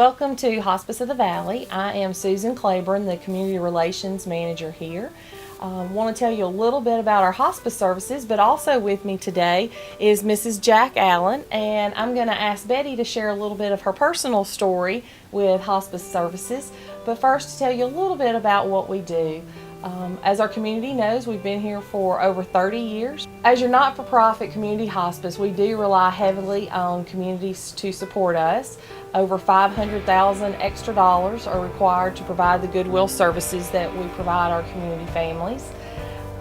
Welcome to Hospice of the Valley. I am Susan Claiborne, the Community Relations Manager here. I want to tell you a little bit about our hospice services, but also with me today is Mrs. Jack Allen, and I'm going to ask Betty to share a little bit of her personal story with hospice services. But first, to tell you a little bit about what we do. As our community knows, we've been here for over 30 years. As your not-for-profit community hospice, we do rely heavily on communities to support us. Over $500,000 extra dollars are required to provide the goodwill services that we provide our community families.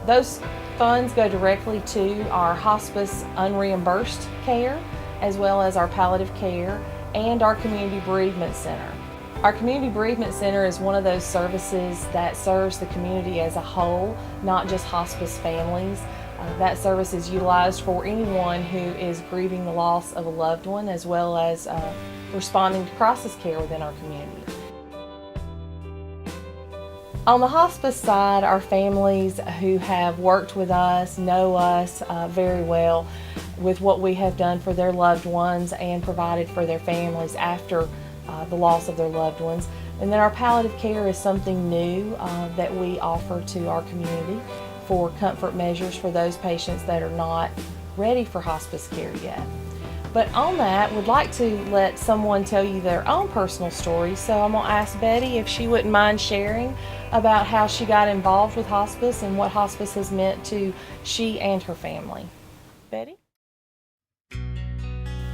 Those funds go directly to our hospice unreimbursed care, as well as our palliative care and our community bereavement center. Our Community Bereavement Center is one of those services that serves the community as a whole, not just hospice families. That service is utilized for anyone who is grieving the loss of a loved one, as well as responding to crisis care within our community. On the hospice side, our families who have worked with us know us very well with what we have done for their loved ones and provided for their families after the loss of their loved ones. And then our palliative care is something new that we offer to our community for comfort measures for those patients that are not ready for hospice care yet. But on that, we'd like to let someone tell you their own personal story, so I'm going to ask Betty if she wouldn't mind sharing about how she got involved with hospice and what hospice has meant to she and her family. Betty?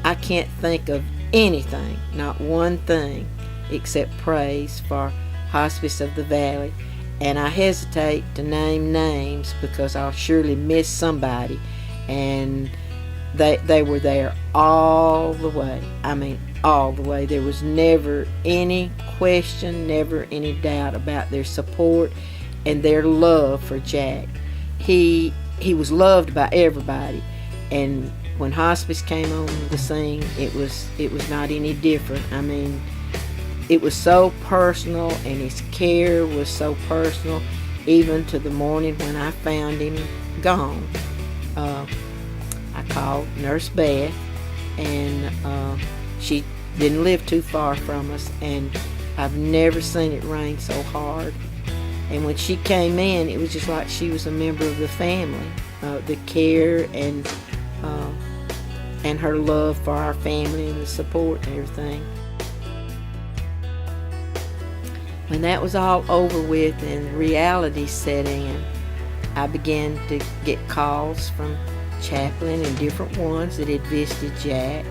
I can't think of anything, not one thing, except praise for Hospice of the Valley, and I hesitate to name names because I'll surely miss somebody, and they were there all the way. I mean, all the way. There was never any question, never any doubt about their support and their love for Jack. He was loved by everybody, and when hospice came on the scene, it was not any different. I mean, it was so personal, and his care was so personal, even to the morning when I found him gone. I called Nurse Beth, and she didn't live too far from us, and I've never seen it rain so hard. And when she came in, it was just like she was a member of the family. The care and her love for our family and the support and everything. When that was all over with and reality set in, I began to get calls from chaplain and different ones that had visited Jack,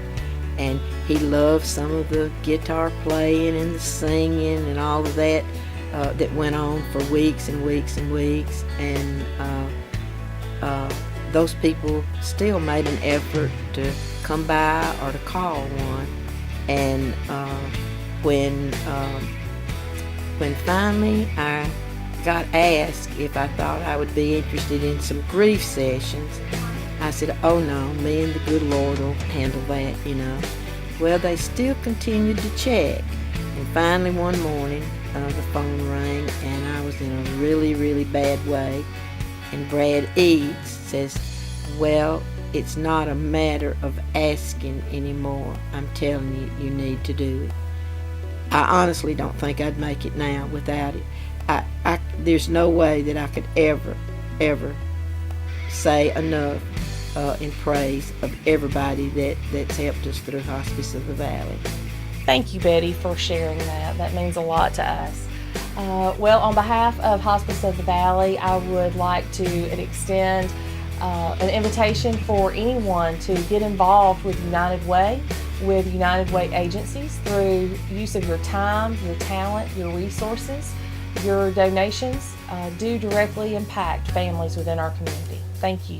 and he loved some of the guitar playing and the singing and all of that that went on for weeks and weeks and weeks, and those people still made an effort to come by or to call one. And when finally I got asked if I thought I would be interested in some grief sessions, I said, oh no, me and the good Lord will handle that, you know. Well, they still continued to check, and finally one morning the phone rang, and I was in a really, really bad way. And Brad Eads says, well, it's not a matter of asking anymore. I'm telling you, you need to do it. I honestly don't think I'd make it now without it. There's no way that I could ever say enough in praise of everybody that's helped us through Hospice of the Valley. Thank you, Betty, for sharing that. That means a lot to us. Well, on behalf of Hospice of the Valley, I would like to extend an invitation for anyone to get involved with United Way, with United Way agencies through use of your time, your talent, your resources. Your donations do directly impact families within our community. Thank you.